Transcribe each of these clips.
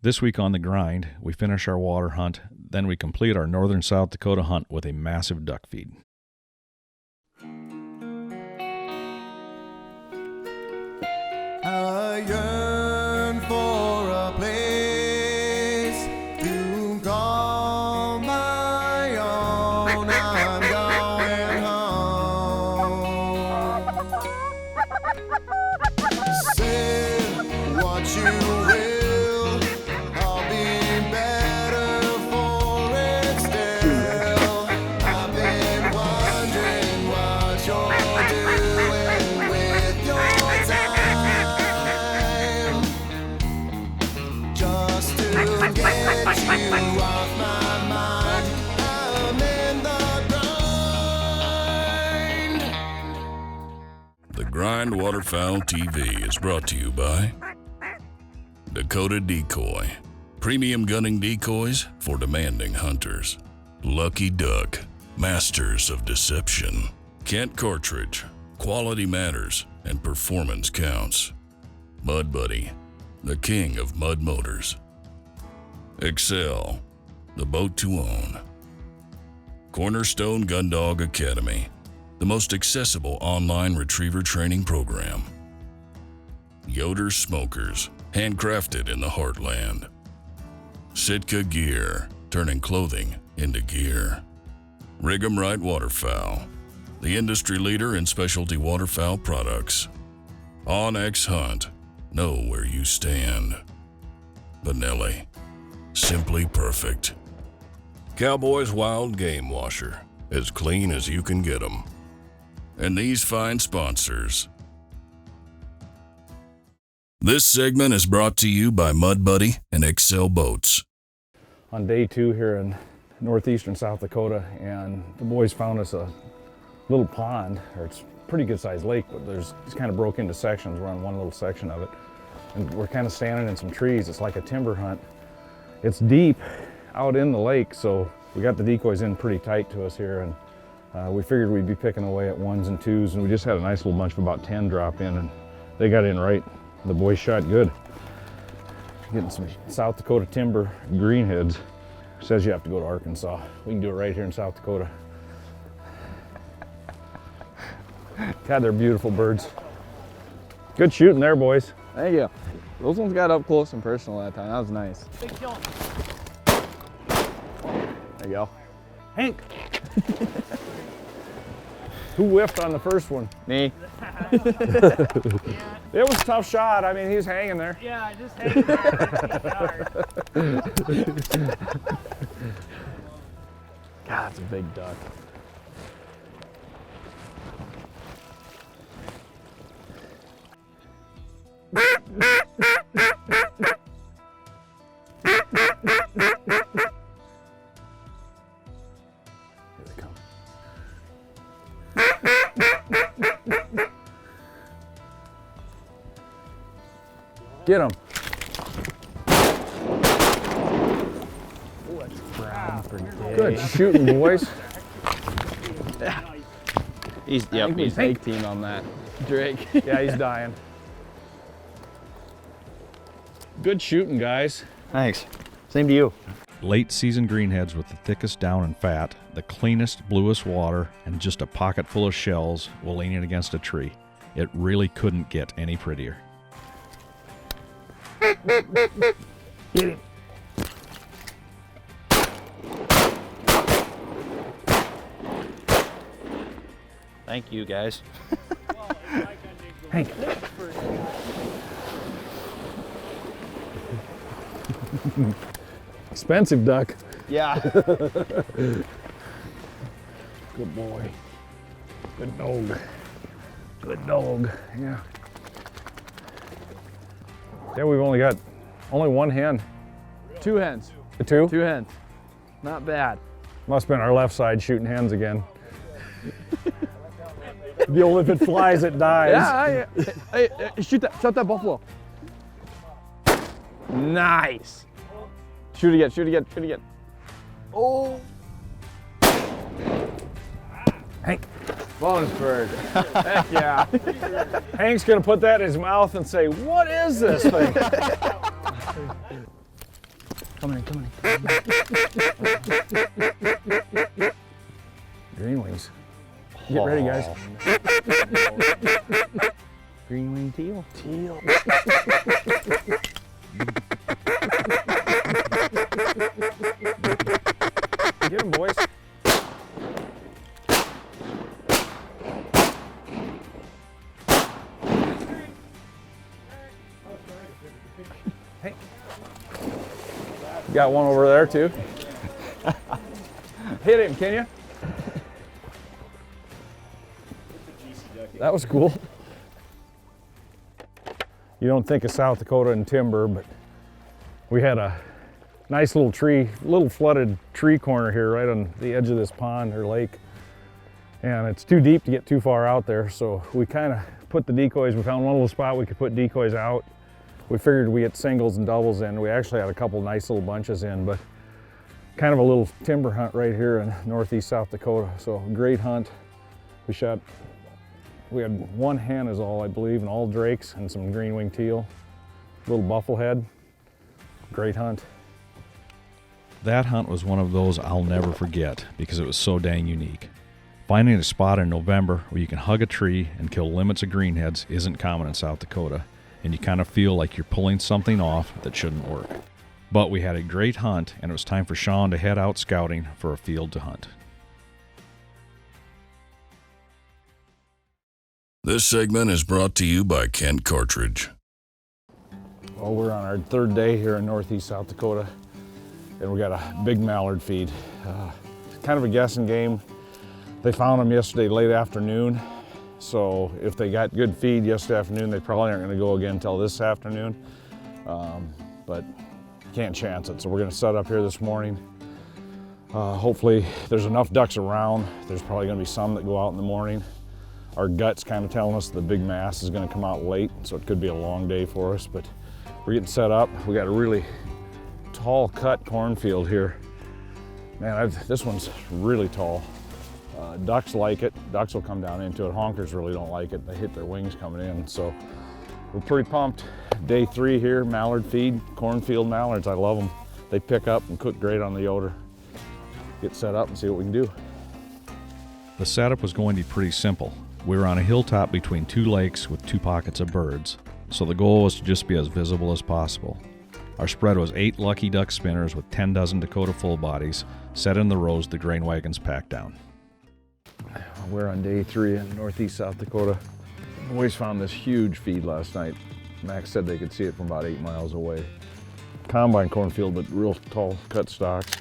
This week on The Grind, we finish our water hunt, then we complete our northern South Dakota hunt with a massive duck feed. I yearn for a place to call my own. I'm going home. Say what you will, I'll be better for it still. I've been wondering what you're doing with your time, just to get you off my mind. I'm in the grind. The Grind Waterfowl TV is brought to you by Dakota Decoy, premium gunning decoys for demanding hunters. Lucky Duck, masters of deception. Kent Cartridge, quality matters and performance counts. Mud Buddy, the king of mud motors. Excel, the boat to own. Cornerstone Gundog Academy, the most accessible online retriever training program. Yoder Smokers, handcrafted in the heartland. Sitka Gear, turning clothing into gear. Rig 'em Right Waterfowl, the industry leader in specialty waterfowl products. OnX Hunt, know where you stand. Benelli, simply perfect. Cowboys Wild Game Washer, as clean as you can get 'em. And these fine sponsors. This segment is brought to you by Mud Buddy and Excel Boats. On day 2 here in northeastern South Dakota, and the boys found us a little pond, or it's a pretty good sized lake, but it's kind of broke into sections. We're on one little section of it, and we're kind of standing in some trees. It's like a timber hunt. It's deep out in the lake, so we got the decoys in pretty tight to us here, and we figured we'd be picking away at 1s and 2s, and we just had a nice little bunch of about 10 drop in, and they got in right. The boys shot good. Getting some South Dakota timber greenheads. Says you have to go to Arkansas. We can do it right here in South Dakota. God, they're beautiful birds. Good shooting there, boys. Thank you. Those ones got up close and personal that time. That was nice. Big kill. There you go. Hank! Who whiffed on the first one? Me. It was a tough shot. I mean, he's hanging there. Yeah, I just hanging there. God, that's a big duck. Here they come. Get him. Good shooting, boys. He's tag team on that. Drake. Yeah, he's dying. Good shooting, guys. Thanks. Same to you. Late season greenheads with the thickest down and fat, the cleanest, bluest water, and just a pocket full of shells while leaning against a tree. It really couldn't get any prettier. Get him. Thank you, guys. Hank. Expensive duck. Yeah. Good boy. Good dog. Good dog. Yeah. Yeah, we've only got one hen. 2 hens. The 2? 2 hens. Not bad. Must have been our left side shooting hens again. The old if it flies, it dies. Yeah, hey, shoot that buffalo. Nice. Shoot again. Oh. Hank. Bonus bird. Heck yeah. Hank's gonna put that in his mouth and say, "What is this thing?" Coming in, coming in. Green wings. Get ready, guys. Green wing teal. Teal. Get him, boys. Hey. Got one over there too. Hit him, can you? That was cool. You don't think of South Dakota and timber, but we had a nice little tree, little flooded tree corner here right on the edge of this pond or lake. And it's too deep to get too far out there, so we kind of put the decoys, we found one little spot we could put decoys out. We figured we get singles and doubles in. We actually had a couple nice little bunches in, but kind of a little timber hunt right here in northeast South Dakota. So great hunt. We had one hen is all, I believe, and all drakes and some green wing teal, little bufflehead. Great hunt. That hunt was one of those I'll never forget because it was so dang unique. Finding a spot in November where you can hug a tree and kill limits of greenheads isn't common in South Dakota, and you kind of feel like you're pulling something off that shouldn't work. But we had a great hunt, and it was time for Sean to head out scouting for a field to hunt. This segment is brought to you by Kent Cartridge. Well, we're on our third day here in northeast South Dakota, and we got a big mallard feed. Kind of a guessing game. They found them yesterday late afternoon, so if they got good feed yesterday afternoon, they probably aren't going to go again until this afternoon, but can't chance it. So we're going to set up here this morning. Hopefully there's enough ducks around. There's probably going to be some that go out in the morning. Our gut's kind of telling us the big mass is going to come out late, so it could be a long day for us, but we're getting set up. We got a really tall cut cornfield here. Man, this one's really tall. Ducks like it. Ducks will come down into it. Honkers really don't like it. They hit their wings coming in, so we're pretty pumped. Day 3 here, mallard feed, cornfield mallards. I love them. They pick up and cook great on the yoder. Get set up and see what we can do. The setup was going to be pretty simple. We were on a hilltop between 2 lakes with 2 pockets of birds, so the goal was to just be as visible as possible. Our spread was 8 lucky duck spinners with 10 dozen Dakota full bodies set in the rows the grain wagons packed down. We're on day 3 in northeast South Dakota. The boys found this huge feed last night. Max said they could see it from about 8 miles away. Combine cornfield, but real tall cut stalks.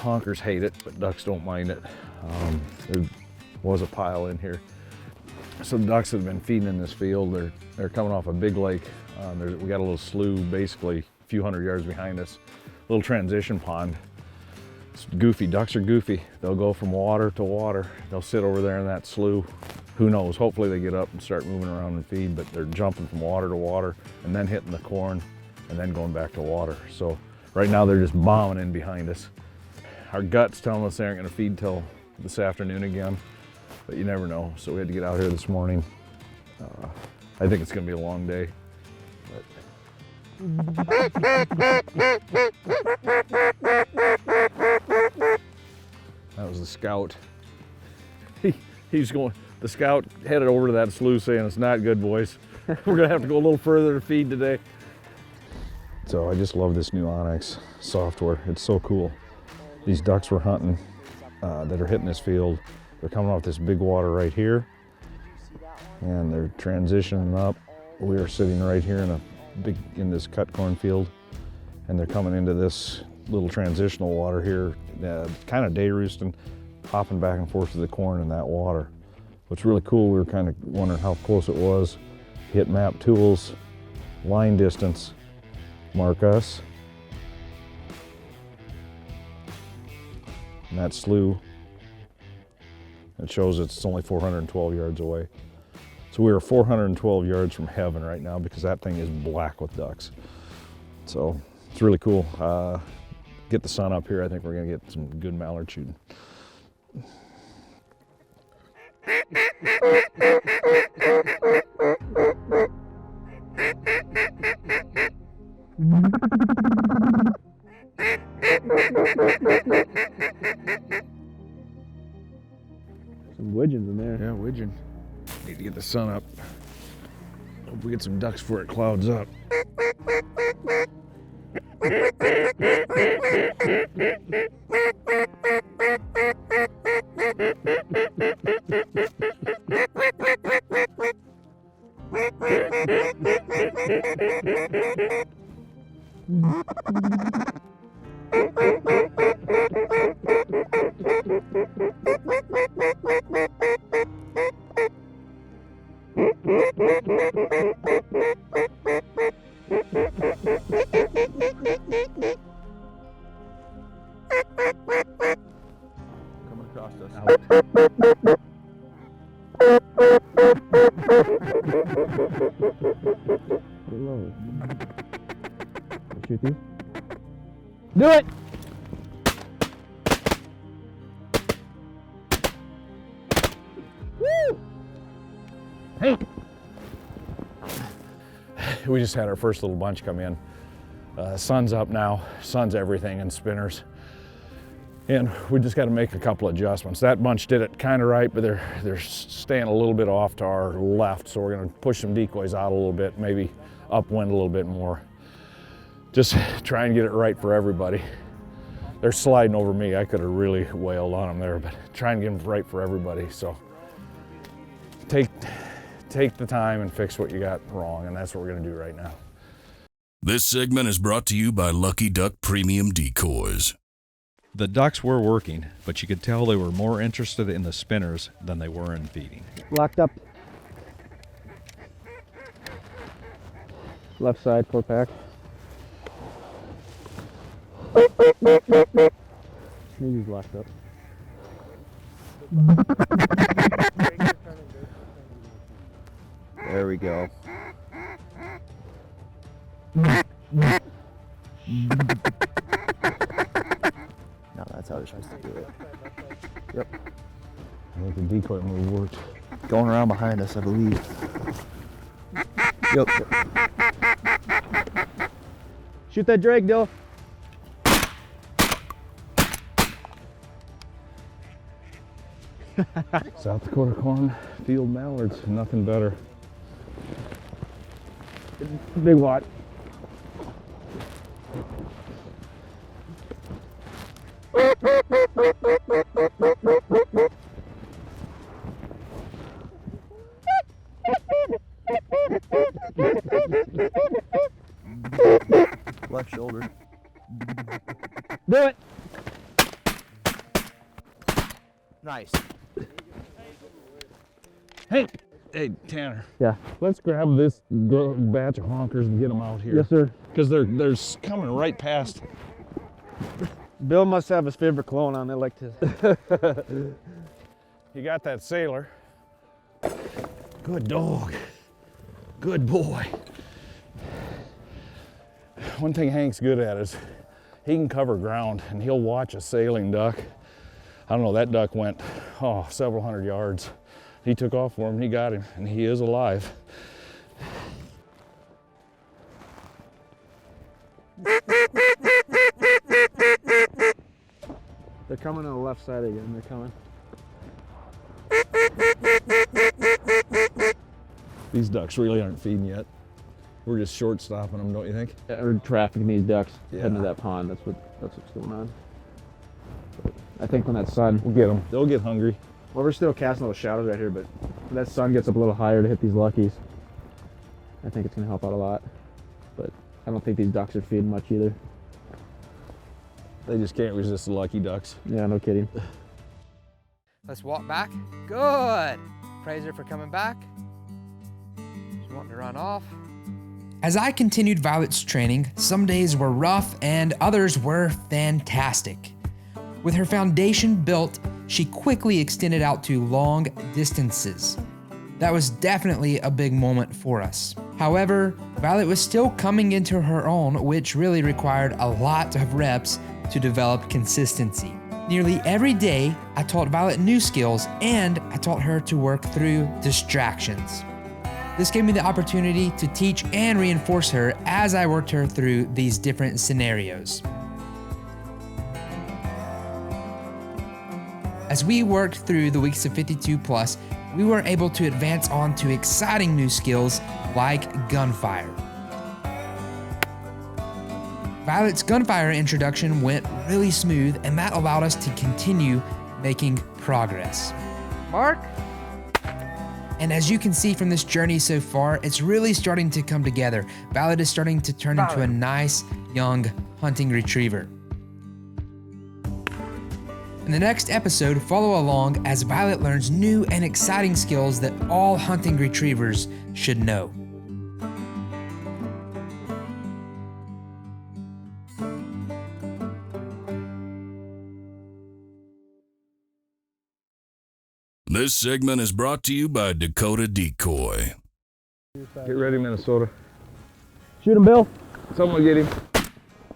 Honkers hate it, but ducks don't mind it. There was a pile in here. So the ducks have been feeding in this field. They're coming off a big lake. We got a little slough basically a few hundred yards behind us. Little transition pond. It's goofy, ducks are goofy. They'll go from water to water. They'll sit over there in that slough. Who knows, hopefully they get up and start moving around and feed, but they're jumping from water to water and then hitting the corn and then going back to water. So right now they're just bombing in behind us. Our gut's telling us they aren't gonna feed till this afternoon again, but you never know. So we had to get out here this morning. I think it's gonna be a long day. That was the scout. He's going, the scout headed over to that slough saying it's not good, boys. We're gonna have to go a little further to feed today. So I just love this new Onyx software. It's so cool. These ducks we're hunting that are hitting this field, they're coming off this big water right here and they're transitioning up. We are sitting right here in this cut cornfield, and they're coming into this little transitional water here, kind of day roosting, hopping back and forth to the corn in that water. What's really cool, we were kind of wondering how close it was. Hit map tools, line distance, mark us. And that slough, it shows it's only 412 yards away. So we are 412 yards from heaven right now because that thing is black with ducks. So it's really cool. Get the sun up here, I think we're gonna get some good mallard shooting. Some widgeons in there. Yeah, widgeon. Need to get the sun up. Hope we get some ducks before it clouds up. Coming across us. Shoot these? Do it! Woo! Hey! We just had our first little bunch come in. Sun's up now. Sun's everything in spinners. And we just got to make a couple adjustments. That bunch did it kind of right, but they're staying a little bit off to our left, so we're going to push some decoys out a little bit, maybe upwind a little bit more. Just try and get it right for everybody. They're sliding over me. I could have really wailed on them there, but try and get them right for everybody. So take the time and fix what you got wrong, and that's what we're going to do right now. This segment is brought to you by Lucky Duck Premium Decoys. The ducks were working, but you could tell they were more interested in the spinners than they were in feeding. Locked up. Left side, 4-pack. Maybe he's locked up. There we go. Now that's how they're supposed to do it. Yep. I think the decoy move worked. Going around behind us, I believe. Yep. Shoot that drake, Dill. South Dakota cornfield mallards, nothing better. Big lot. Left shoulder. Do it. Nice. Hey, Tanner. Yeah. Let's grab this batch of honkers and get them out here. Yes, sir. Because they're coming right past. Bill must have his favorite cologne on. I like to. You got that sailor. Good dog. Good boy. One thing Hank's good at is he can cover ground and he'll watch a sailing duck. I don't know, that duck went, several hundred yards. He took off for him, he got him, and he is alive. They're coming on the left side again. They're coming. These ducks really aren't feeding yet. We're just short stopping them, don't you think? Yeah, we're trafficking these ducks heading to Yeah. that pond. That's what's going on. But I think when that sun, We'll get them. They'll get hungry. well, we're still casting little shadows right here, but when that sun gets up a little higher to hit these luckies, I think it's gonna help out a lot. But I don't think these ducks are feeding much either. They just can't resist the lucky ducks. Yeah, no kidding. Let's walk back. Good. Praise her for coming back. She's wanting to run off. As I continued Violet's training, some days were rough and others were fantastic. With her foundation built, she quickly extended out to long distances. That was definitely a big moment for us. However, Violet was still coming into her own, which really required a lot of reps to develop consistency. Nearly every day, I taught Violet new skills and I taught her to work through distractions. This gave me the opportunity to teach and reinforce her as I worked her through these different scenarios. As we worked through the weeks of 52 plus, we were able to advance on to exciting new skills like gunfire. Violet's gunfire introduction went really smooth, and that allowed us to continue making progress. Mark? And as you can see from this journey so far, it's really starting to come together. Violet is starting to turn into a nice young hunting retriever. In the next episode, follow along as Violet learns new and exciting skills that all hunting retrievers should know. This segment is brought to you by Dakota Decoy. Get ready, Minnesota. Shoot him, Bill. Someone get him.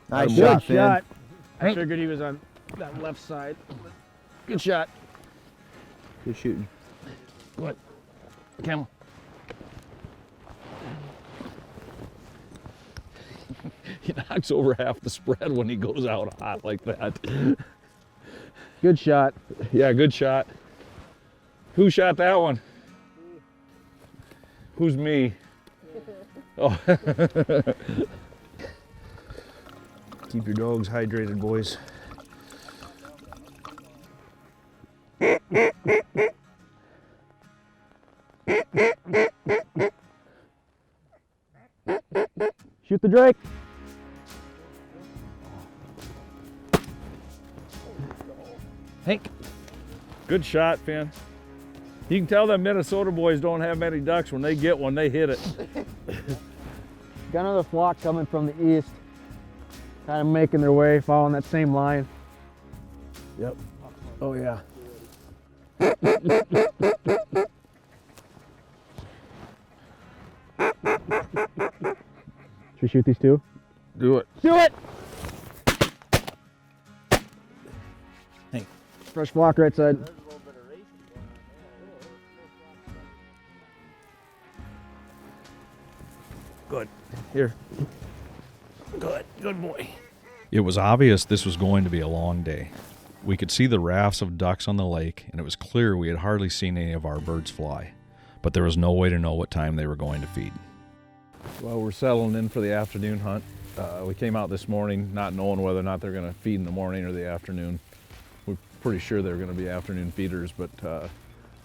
Nice Good shot, Finn. shot. I figured he was on that left side. Good shot. Good shooting. Good. Camel. He knocks over half the spread when he goes out hot like that. Good shot. Yeah, good shot. Who shot that one? Who's me? Oh. Keep your dogs hydrated, boys. Shoot the drake. Hank. Good shot, Finn. You can tell them Minnesota boys don't have many ducks. When they get one, they hit it. Got another flock coming from the east. Kind of making their way, following that same line. Yep. Oh, yeah. Should we shoot these two? Do it. Do it! Hey. Fresh flock right side. Good. Here. Good. Good boy. It was obvious this was going to be a long day. We could see the rafts of ducks on the lake, and it was clear we had hardly seen any of our birds fly. But there was no way to know what time they were going to feed. Well, we're settling in for the afternoon hunt. We came out this morning not knowing whether or not they're going to feed in the morning or the afternoon. We're pretty sure they're going to be afternoon feeders, but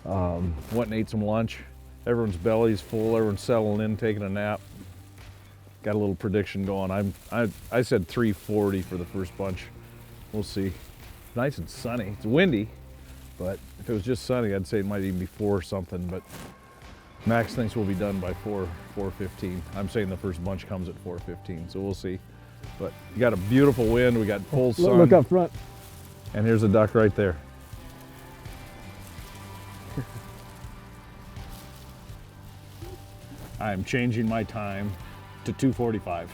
went and ate some lunch. Everyone's belly's full. Everyone's settling in, taking a nap. Got a little prediction going. I said 340 for the first bunch. We'll see. Nice and sunny. It's windy, but if it was just sunny, I'd say it might even be 4 or something. But Max thinks we'll be done by 4:15. I'm saying the first bunch comes at 4:15, so we'll see. But you got a beautiful wind. We got full sun. Look up front. And here's a duck right there. I'm changing my time to 2:45.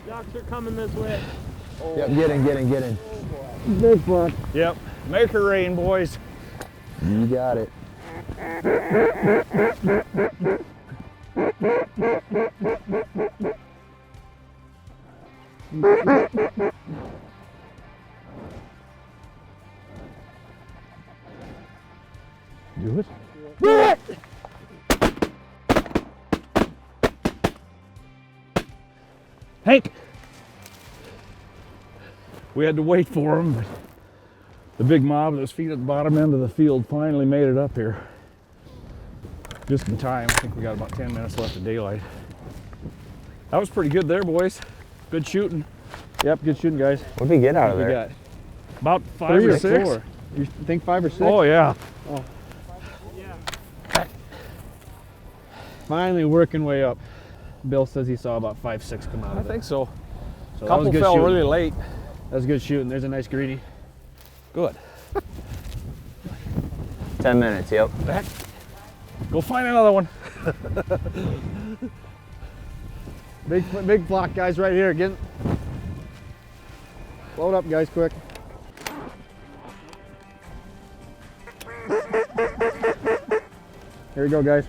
Ducks are coming this way. Yep, get in. Big flock. Yep, make her rain, boys. You got it. Do it. Do it! Hank! We had to wait for him, but the big mob that was feeding at the bottom end of the field finally made it up here. Just in time. I think we got about 10 minutes left of daylight. That was pretty good there, boys. Good shooting. Yep, good shooting, guys. What did we get out of We there? got About 5 3 or or 6. 4. You think 5 or 6? Oh, yeah. Finally working way up. Bill says he saw about 5, 6 come out I of it. think so. So that Couple was good fell shooting. really late. That was good shooting. There's a nice greenie. Good. 10 minutes, yep. Back. Go find another one. Big flock, guys, right here. Get load up, guys, quick. Here we go, guys.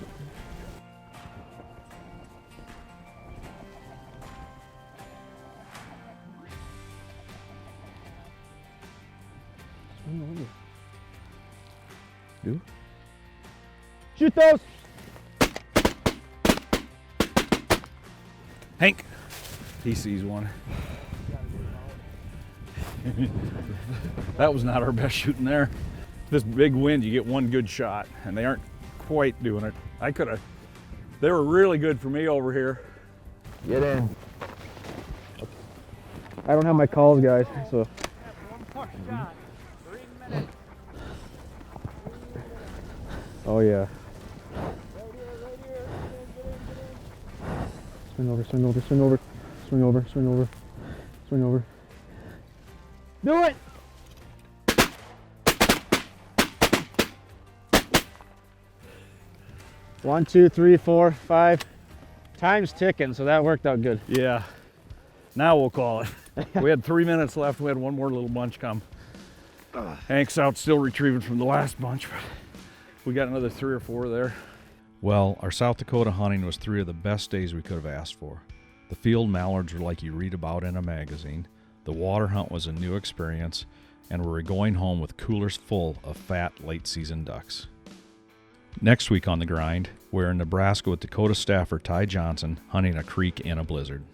Do? Shoot those! Hank, he sees one. That was not our best shooting there. This big wind, you get one good shot, and they aren't quite doing it. They were really good for me over here. Get in. I don't have my calls, guys, so. One more shot. 3 minutes. Oh, yeah. Swing over, swing over, swing over, swing over, swing over, swing over. Do it! One, two, three, four, five. Time's ticking, so that worked out good. Yeah, now we'll call it. We had 3 minutes left. We had one more little bunch come. Hank's out still retrieving from the last bunch, but we got another 3 or 4 there. Well, our South Dakota hunting was 3 of the best days we could have asked for. The field mallards were like you read about in a magazine. The water hunt was a new experience, and we were going home with coolers full of fat late-season ducks. Next week on The Grind, we're in Nebraska with Dakota staffer Ty Johnson hunting a creek in a blizzard.